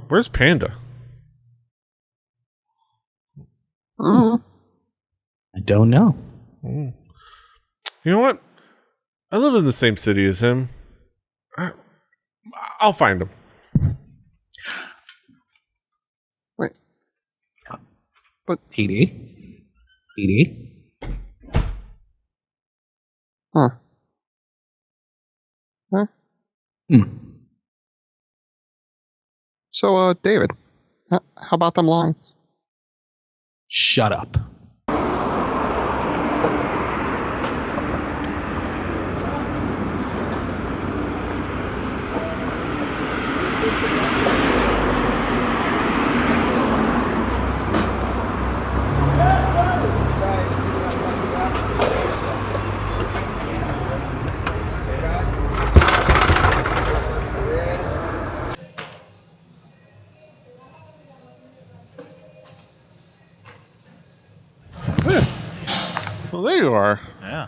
Where's Panda? I don't know. You know what? I live in the same city as him. I'll find him. Wait. But Petey? Huh. So, David, how about them lines? Shut up. Well, there you are. Yeah.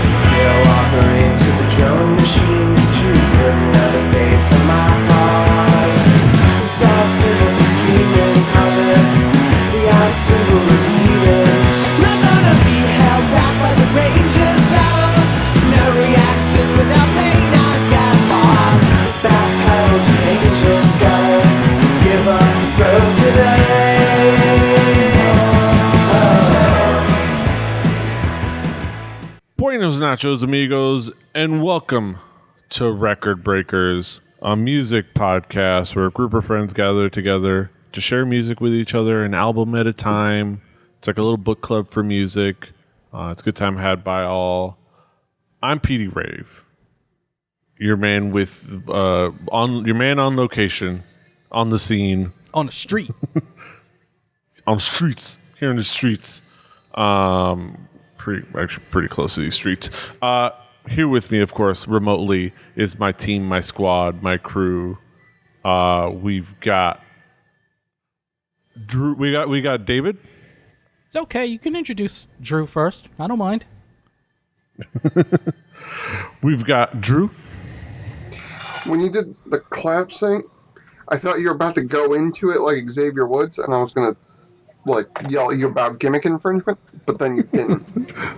Still offering to the drum machine, you put another face on my heart. The stars singing for streaming, color, the odd symbol repeating. Not gonna be held back by the range's hour. No reaction without pain, I got lost. Backpedal, angels go. Give up the throw today. Buenos nachos, amigos, and welcome to Record Breakers, a music podcast where a group of friends gather together to share music with each other, an album at a time. It's like a little book club for music. It's a good time had by all. I'm Petey Rave, your man with on location, on the scene, On the street. on the streets, here in the streets. Pretty close to these streets. Here with me, of course, remotely is my team, my squad, my crew. We've got Drew. We got David. It's okay. You can introduce Drew first. I don't mind. We've got Drew. When you did the clap thing, I thought you were about to go into it like Xavier Woods, and I was going to yell at you about gimmick infringement, but then you didn't.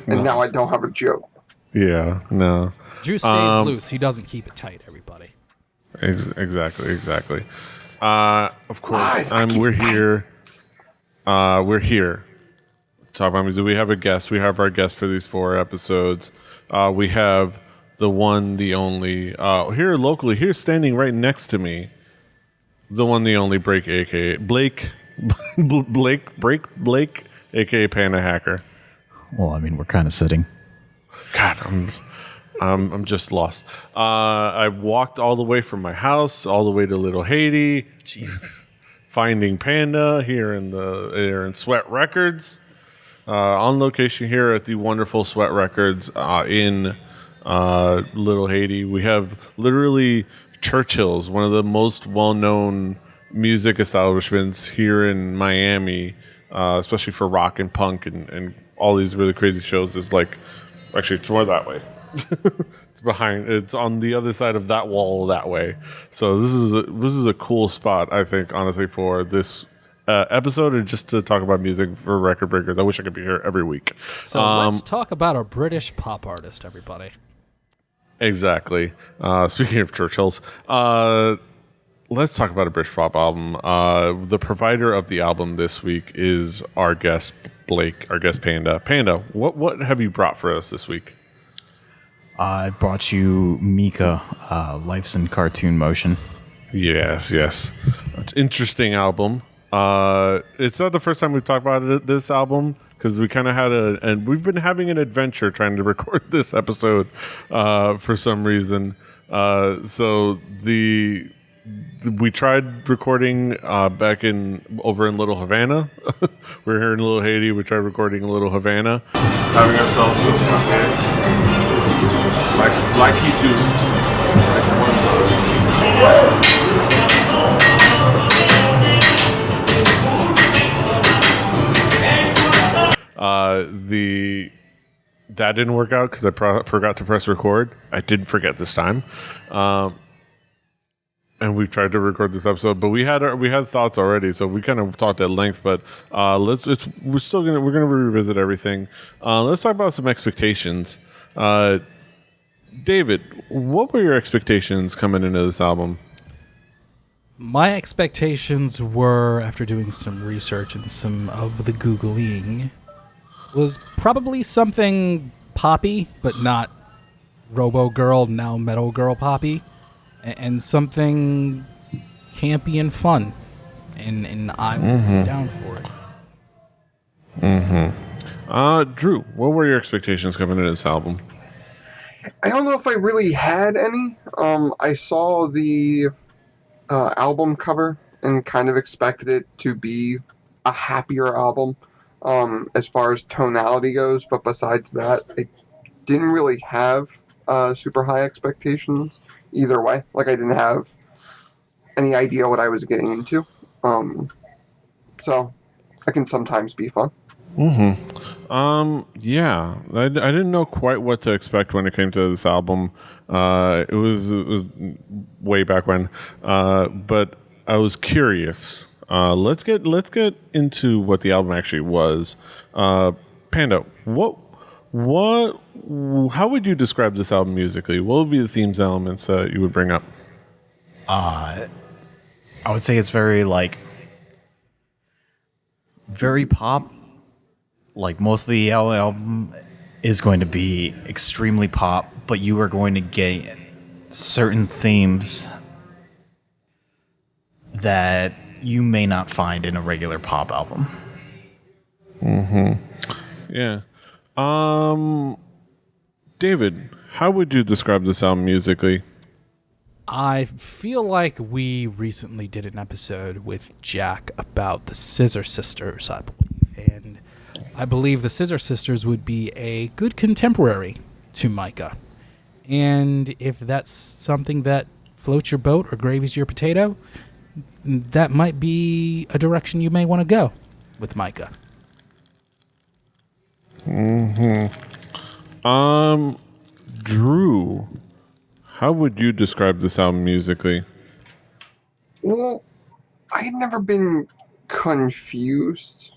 And now I don't have a joke. Yeah, no. Drew stays loose. He doesn't keep it tight, everybody. Exactly. Of course, we're here. We're here. Talk about music. We have a guest. We have our guest for these 4 episodes. We have the one, the only, here locally, here standing right next to me, the one, the only Blake, aka Blake, aka Panda Hacker. Well, I mean, we're kind of sitting. God, I'm just lost. I walked all the way from my house all the way to Little Haiti. Jesus, finding Panda here in Sweat Records, on location here at the wonderful Sweat Records in Little Haiti. We have literally Churchill's, one of the most well-known music establishments here in Miami, especially for rock and punk and all these really crazy shows. Is like, actually, it's more that way. It's on the other side of that wall that way. So this is a cool spot, I think, honestly, for this episode, and just to talk about music for Record Breakers. I wish I could be here every week. So let's talk about a British pop artist, everybody. Exactly. Speaking of Churchill's, let's talk about a British pop album. The provider of the album this week is our guest Blake, our guest Panda. Panda, what have you brought for us this week? I brought you MIKA, Life's in Cartoon Motion. Yes. It's an interesting album. It's not the first time we've talked about this album, because we kind of had and we've been having an adventure trying to record this episode for some reason. We tried recording back over in Little Havana. We're here in Little Haiti. We tried recording in Little Havana, having ourselves some cafe, like you do. That didn't work out because I forgot to press record. I didn't forget this time, and we've tried to record this episode, but we had thoughts already, so we kind of talked at length. But we're gonna revisit everything. Let's talk about some expectations. David, what were your expectations coming into this album? My expectations were, after doing some research and some of the Googling, was probably something poppy, but not Robo Girl, now Metal Girl poppy, and something campy and fun. And I was down for it. Drew, what were your expectations coming into this album? I don't know if I really had any. I saw the album cover and kind of expected it to be a happier album as far as tonality goes, but besides that, I didn't really have super high expectations either way. Like, I didn't have any idea what I was getting into. So it can sometimes be fun. Yeah, I didn't know quite what to expect when it came to this album. It was way back when, but I was curious. Let's get into what the album actually was. Panda, how would you describe this album musically? What would be the themes, elements that you would bring up? I would say it's very pop. Like, most of the album is going to be extremely pop, but you are going to get certain themes that you may not find in a regular pop album. Yeah. David, how would you describe this album musically? I feel like we recently did an episode with Jack about the Scissor Sisters, I believe, and I believe the Scissor Sisters would be a good contemporary to MIKA. And if that's something that floats your boat or gravies your potato, that might be a direction you may want to go with MIKA. Drew, how would you describe this album musically? Well, I had never been confused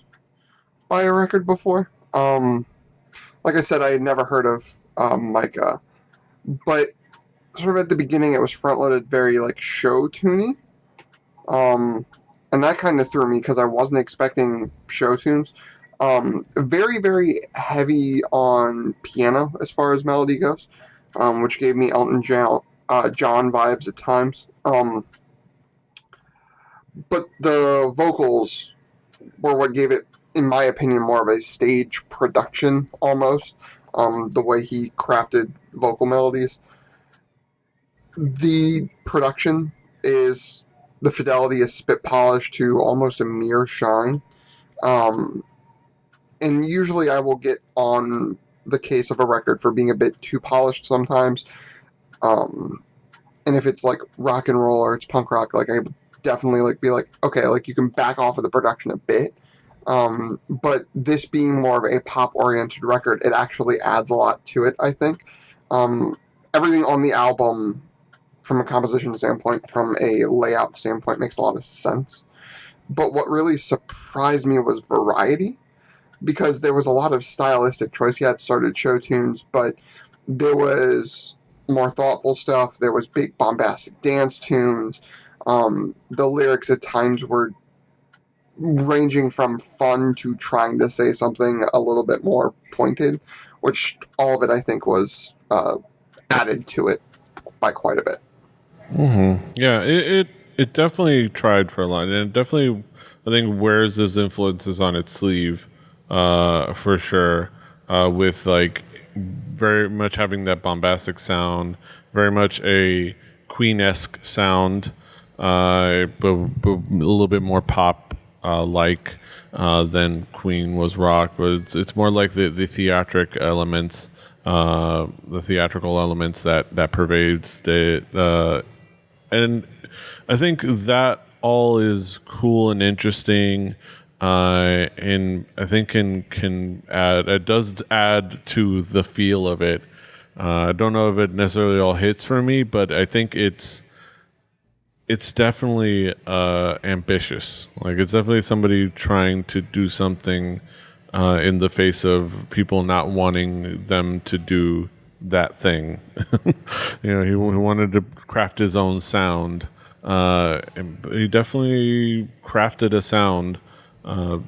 by a record before. Like I said, I had never heard of MIKA, but sort of at the beginning it was front-loaded very like show-tuney, and that kind of threw me because I wasn't expecting show tunes. Very, very heavy on piano as far as melody goes, which gave me Elton John vibes at times. But the vocals were what gave it, in my opinion, more of a stage production almost. The way he crafted vocal melodies. The production is, the fidelity is spit polished to almost a mere shine. And usually I will get on the case of a record for being a bit too polished sometimes. And if it's like rock and roll or it's punk rock, like I would definitely like be like, okay, like you can back off of the production a bit. But this being more of a pop-oriented record, it actually adds a lot to it, I think. Everything on the album, from a composition standpoint, from a layout standpoint, makes a lot of sense. But what really surprised me was variety, because there was a lot of stylistic choice. He had started show tunes, but there was more thoughtful stuff. There was big bombastic dance tunes. The lyrics at times were ranging from fun to trying to say something a little bit more pointed, which all of it I think was added to it by quite a bit. Yeah, it definitely tried for a lot, and it definitely, I think, wears its influences on its sleeve, for sure, with like very much having that bombastic sound, very much a Queen-esque sound, but a little bit more pop like than Queen was rock. But it's more like the theatric elements, the theatrical elements that pervades it, and I think that all is cool and interesting. and I think can add. It does add to the feel of it. I don't know if it necessarily all hits for me, but I think it's definitely ambitious. Like it's definitely somebody trying to do something in the face of people not wanting them to do that thing. He wanted to craft his own sound. And he definitely crafted a sound. But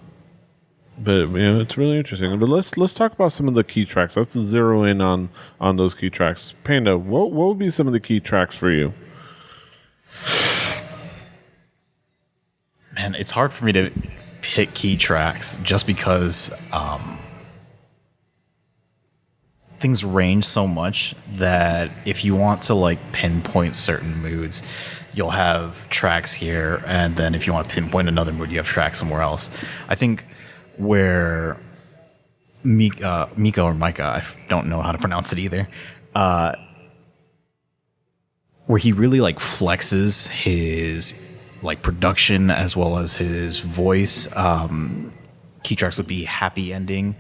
it's really interesting. But let's talk about some of the key tracks. Let's zero in on those key tracks. Panda, what would be some of the key tracks for you? Man, it's hard for me to pick key tracks just because things range so much that if you want to like pinpoint certain moods, you'll have tracks here, and then if you want to pinpoint another mood, you have tracks somewhere else. I think where MIKA or MIKA, I don't know how to pronounce it either, where he really like flexes his like production as well as his voice. Key tracks would be Happy Ending,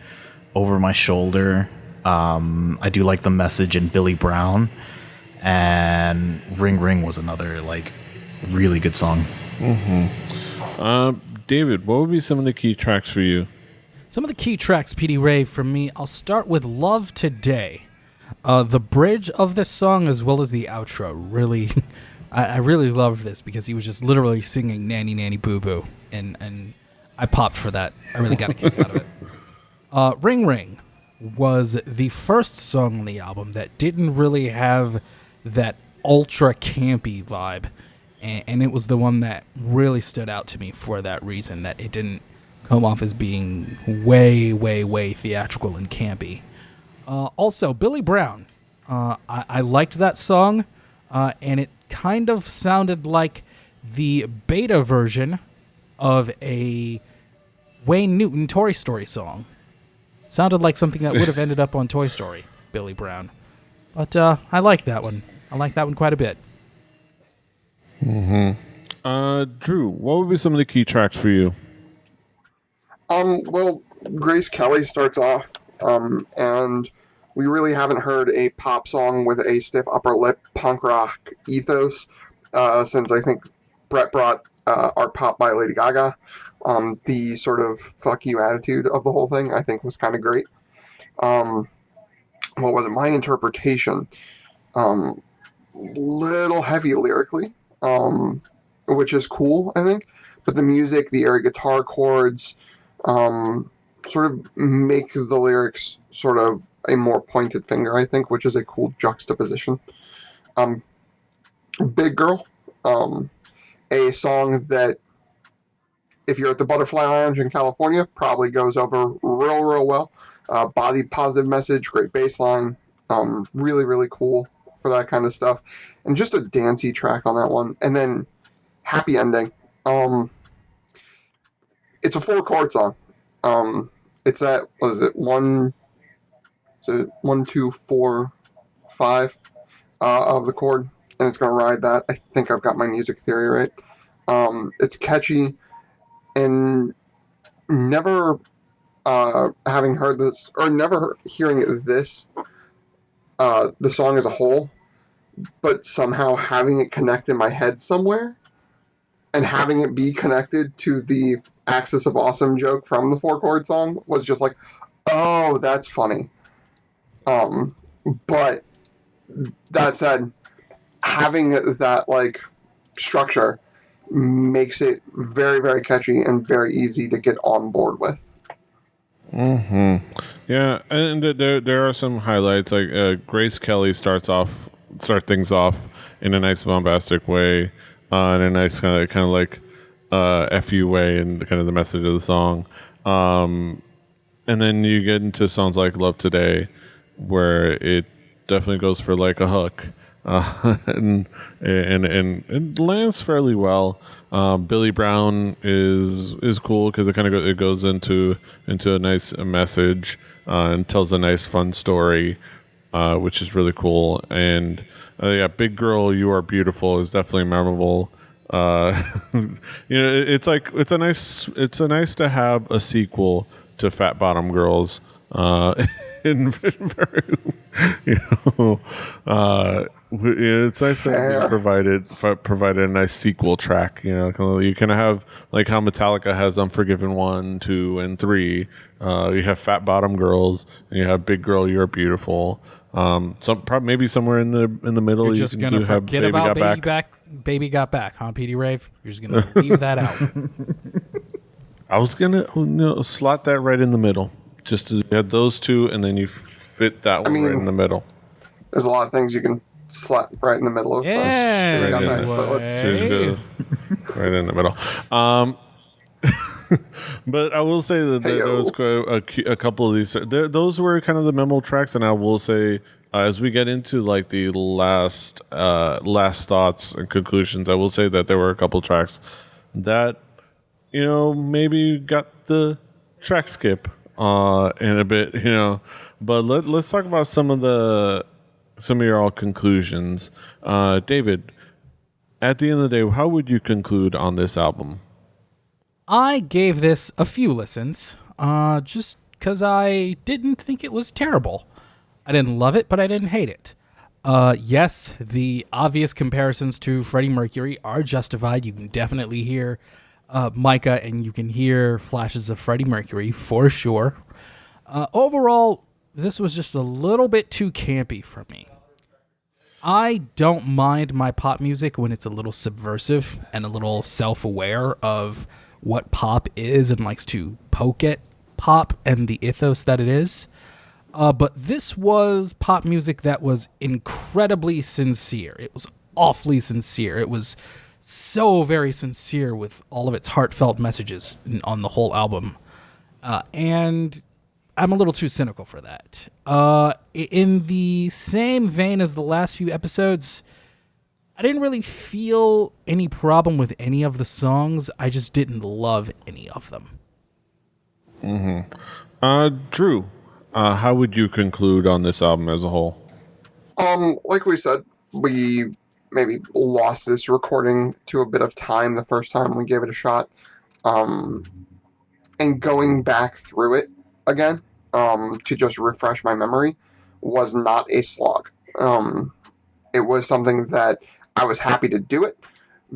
Over My Shoulder. I do like The Message and Billy Brown, and Ring Ring was another like really good song. David, what would be some of the key tracks for you? Some of the key tracks, Petey Ray, for me, I'll start with Love Today. The bridge of this song as well as the outro really I really loved this because he was just literally singing Nanny Nanny Boo Boo, and I popped for that. I really got a kick out of it. Ring Ring was the first song on the album that didn't really have that ultra campy vibe, and it was the one that really stood out to me for that reason, that it didn't come off as being way, way, way theatrical and campy. Also, Billy Brown. I liked that song, and it kind of sounded like the beta version of a Wayne Newton Toy Story song. Sounded like something that would have ended up on Toy Story, Billy Brown. But I like that one. I like that one quite a bit. Drew, what would be some of the key tracks for you? Well, Grace Kelly starts off, and we really haven't heard a pop song with a stiff upper lip punk rock ethos since I think Brett brought Art Pop by Lady Gaga. The sort of fuck you attitude of the whole thing I think was kind of great. What was it? My interpretation, little heavy lyrically, which is cool, I think. But the music, the air guitar chords, sort of make the lyrics sort of a more pointed finger, I think, which is a cool juxtaposition. Big Girl, a song that, if you're at the Butterfly Lounge in California, probably goes over real, real well. Body positive message, great bass line, really, really cool for that kind of stuff. And just a dancey track on that one. And then Happy Ending. It's a 4-chord song. It's that, what is it, 1, 2, 4, 5 of the chord, and it's going to ride that. I think I've got my music theory right. It's catchy, and never having heard this, or never hearing this, the song as a whole, but somehow having it connect in my head somewhere, and having it be connected to the Axis of Awesome joke from the 4-chord song was just like, oh, that's funny. But that said, having that like structure makes it very, very catchy and very easy to get on board with. Yeah, and there are some highlights. Like Grace Kelly start things off in a nice bombastic way, in a nice kind of like FU way, and kind of the message of the song. And then you get into songs like Love Today, where it definitely goes for like a hook, and it lands fairly well. Billy Brown is cool because it goes into a nice message and tells a nice fun story, which is really cool. And yeah, Big Girl, You Are Beautiful is definitely memorable. it's like it's a nice to have a sequel to Fat Bottom Girls. In very, it's nice to have provided a nice sequel track. You can have like how Metallica has Unforgiven 1, 2, and 3. You have Fat Bottom Girls, and you have Big Girl, You're Beautiful. Maybe somewhere in the middle. You're just gonna forget about Baby Got Back, huh, Petey Rave? You're just gonna leave that out. I was gonna slot that right in the middle. Just to add those two, and then you fit that one right in the middle. There's a lot of things you can slap right in the middle of. Yeah, right in the middle. But I will say that there was a couple of these. Those were kind of the memo tracks, and I will say as we get into like the last thoughts and conclusions, I will say that there were a couple tracks that maybe got the track skip. In a bit, but let's talk about some of your all conclusions. David, at the end of the day, how would you conclude on this album? I gave this a few listens, just because I didn't think it was terrible. I didn't love it, but I didn't hate it. Yes, the obvious comparisons to Freddie Mercury are justified. You can definitely hear MIKA, and you can hear flashes of Freddie Mercury for sure. Overall, this was just a little bit too campy for me. I don't mind my pop music when it's a little subversive and a little self-aware of what pop is and likes to poke at pop and the ethos that it is. But this was pop music that was incredibly sincere. It was awfully sincere. It was so very sincere with all of its heartfelt messages on the whole album. And I'm a little too cynical for that. In the same vein as the last few episodes, I didn't really feel any problem with any of the songs. I just didn't love any of them. Drew, how would you conclude on this album as a whole? Like we said, we maybe lost this recording to a bit of time the first time we gave it a shot. And going back through it again, to just refresh my memory, was not a slog. It was something that I was happy to do it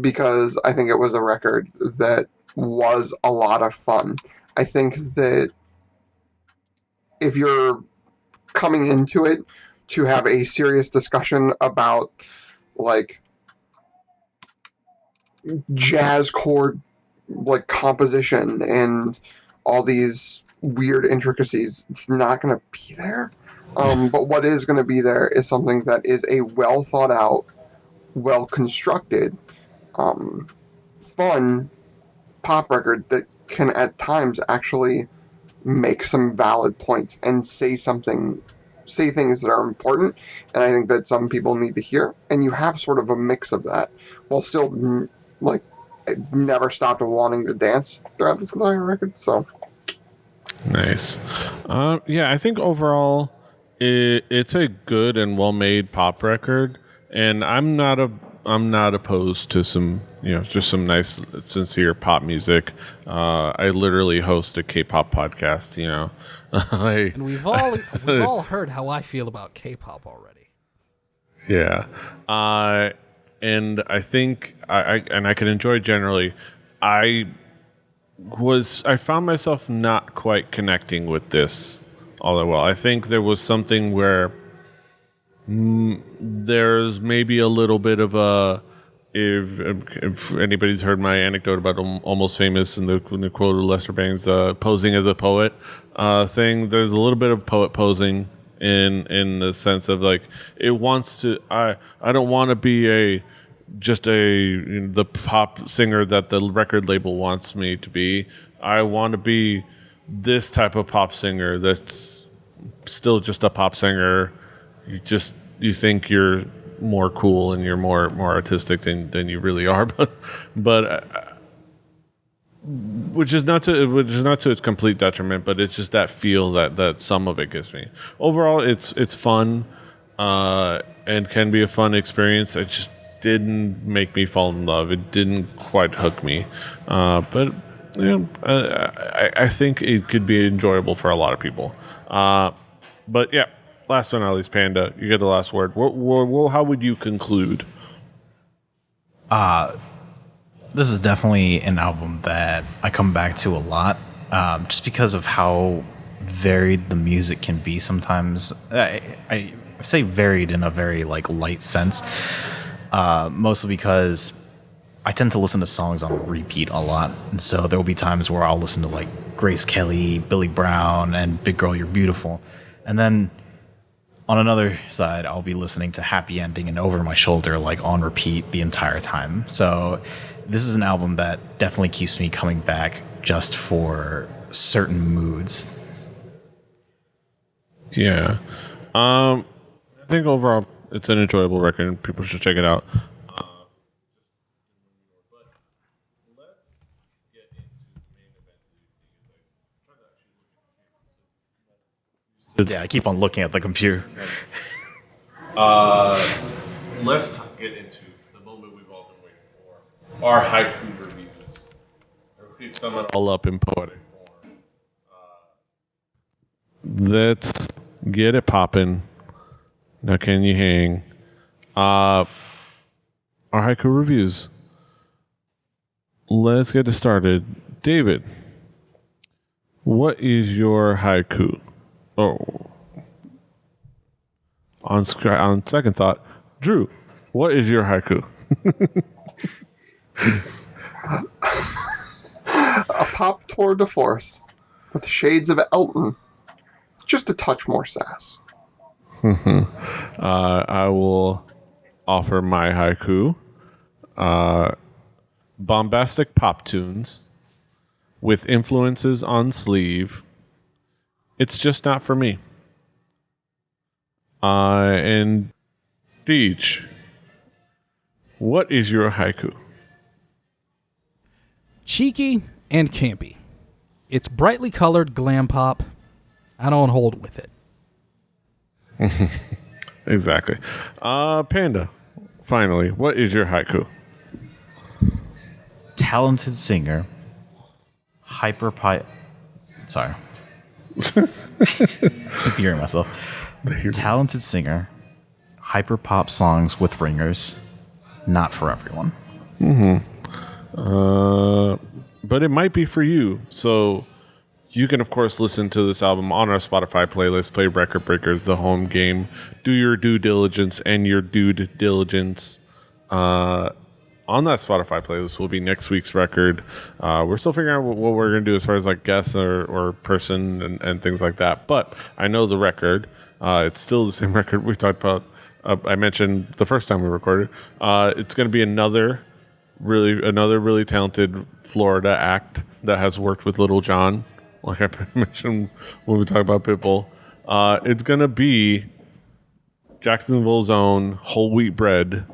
because I think it was a record that was a lot of fun. I think that if you're coming into it to have a serious discussion about like jazz chord like composition and all these weird intricacies, it's not going to be there. But what is going to be there is something that is a well thought out, well constructed, fun pop record that can at times actually make some valid points and say things that are important, and I think that some people need to hear. And you have sort of a mix of that while still like never stopped wanting to dance throughout this entire record. So nice. I think overall it's a good and well-made pop record, and I'm not opposed to some just some nice sincere pop music. I literally host a K-pop podcast. And we've all heard how I feel about K-pop already. Yeah. And I think I can enjoy it generally. I found myself not quite connecting with this all that well. I think there was something where there's maybe a little bit of a, if anybody's heard my anecdote about Almost Famous and the quote of Lester Bangs, posing as a poet thing, there's a little bit of poet posing in the sense of like, it wants to, I don't want to be the pop singer that the record label wants me to be. I want to be this type of pop singer that's still just a pop singer. You think you're more cool and you're more artistic than you really are, but which is not to its complete detriment, but it's just that feel that some of it gives me. Overall, it's fun and can be a fun experience. didn't make me fall in love. It didn't quite hook me. But I think it could be enjoyable for a lot of people. But yeah, last but not least, Panda, you get the last word. How would you conclude? This is definitely an album that I come back to a lot, just because of how varied the music can be sometimes. I say varied in a very like light sense, mostly because I tend to listen to songs on repeat a lot, and so there will be times where I'll listen to like Grace Kelly, Billy Brown, and Big Girl You're Beautiful, and then on another side I'll be listening to Happy Ending and Over My Shoulder like on repeat the entire time. So this is an album that definitely keeps me coming back just for certain moods. Yeah. I think overall it's an enjoyable record and people should check it out. Yeah, I keep on looking at the computer. Let's get into the moment we've all been waiting for. Our haiku reviews. We sum it all up in poetic form. Let's get it poppin'. Now can you hang? Our haiku reviews. Let's get it started. David, what is your haiku? Oh. On second thought, Drew, what is your haiku? A pop tour de force with shades of Elton. Just a touch more sass. I will offer my haiku. Bombastic pop tunes with influences on sleeve. It's just not for me. And Deej, what is your haiku? Cheeky and campy. It's brightly colored glam pop. I don't hold with it. Exactly. Panda, finally, what is your haiku? Talented singer, sorry. Keep hearing myself. Talented singer, hyper pop songs with ringers, not for everyone. But it might be for you. So you can, of course, listen to this album on our Spotify playlist, play Record Breakers, the home game, do your due diligence and your dude diligence. On that Spotify playlist will be next week's record. We're still figuring out what we're going to do as far as like guests or person and things like that. But I know the record. It's still the same record we talked about. I mentioned the first time we recorded. It's going to be another really talented Florida act that has worked with Little John, like I mentioned when we talk about Pitbull. It's going to be Jacksonville's own Whole Wheat Bread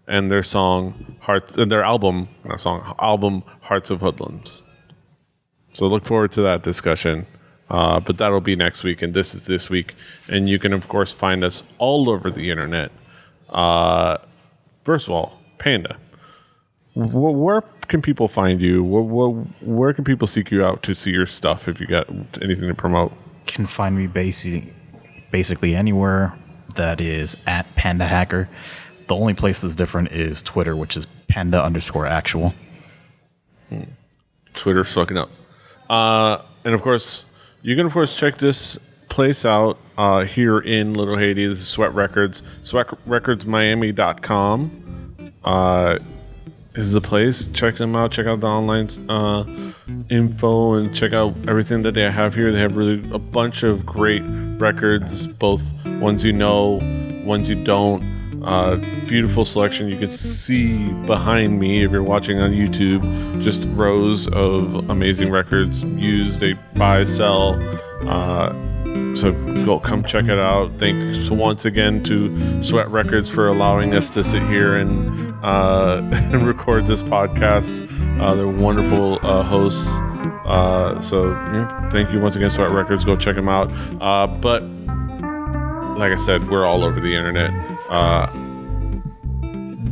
and their song album Hearts of Hoodlums. So look forward to that discussion. But that'll be next week, and this is this week. And you can, of course, find us all over the internet. First of all, Panda, where can people find you? Where can people seek you out to see your stuff if you got anything to promote? Can find me basically anywhere that is at Panda Hacker. The only place that's different is Twitter, which is Panda_actual. Twitter's fucking up. And of course, you can, of course, check this place out here in Little Haiti. This is Sweat Records. SweatRecordsMiami.com is the place. Check them out. Check out the online info and check out everything that they have here. They have really a bunch of great records, both ones you know, ones you don't. Beautiful selection. You can see behind me, if you're watching on YouTube, just rows of amazing records used. They buy, sell. So go come check it out. Thanks once again to Sweat Records for allowing us to sit here and record this podcast. They're wonderful hosts. So yeah, thank you once again, Sweat Records. Go check them out. But like I said, we're all over the internet.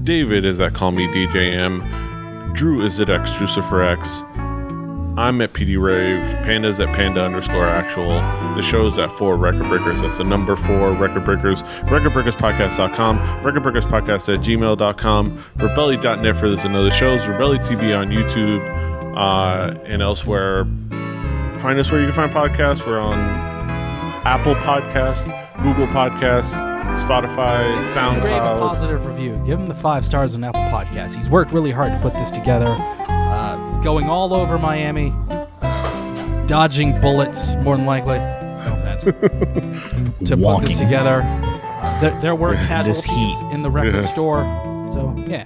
David is at Call Me DJM. Drew is at XDruciferX. I'm at PD Rave. Panda's at Panda_actual. The show's at 4 Record Breakers. That's the number 4 Record Breakers. RecordBreakersPodcast.com. RecordBreakersPodcast@gmail.com. Rebelli.net for this and other shows. Rebelli TV on YouTube and elsewhere. Find us where you can find podcasts. We're on Apple Podcasts, Google Podcasts, Spotify, Rave a SoundCloud. positive review. Give him the 5 stars on Apple Podcasts. He's worked really hard to put this together. Going all over Miami, dodging bullets, more than likely. No offense. To put this together. There were casualties in the record store. So, yeah.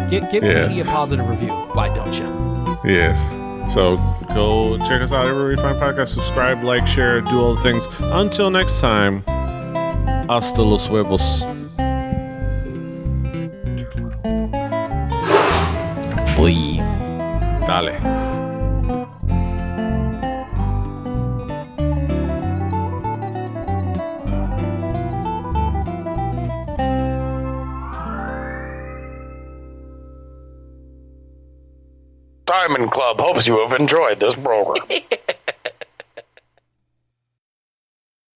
Give me a positive review. Why don't you? Yes. So go check us out everywhere you find podcasts. Subscribe, like, share, do all the things. Until next time, hasta los huevos. Boy. Dale. Diamond Club hopes you have enjoyed this program.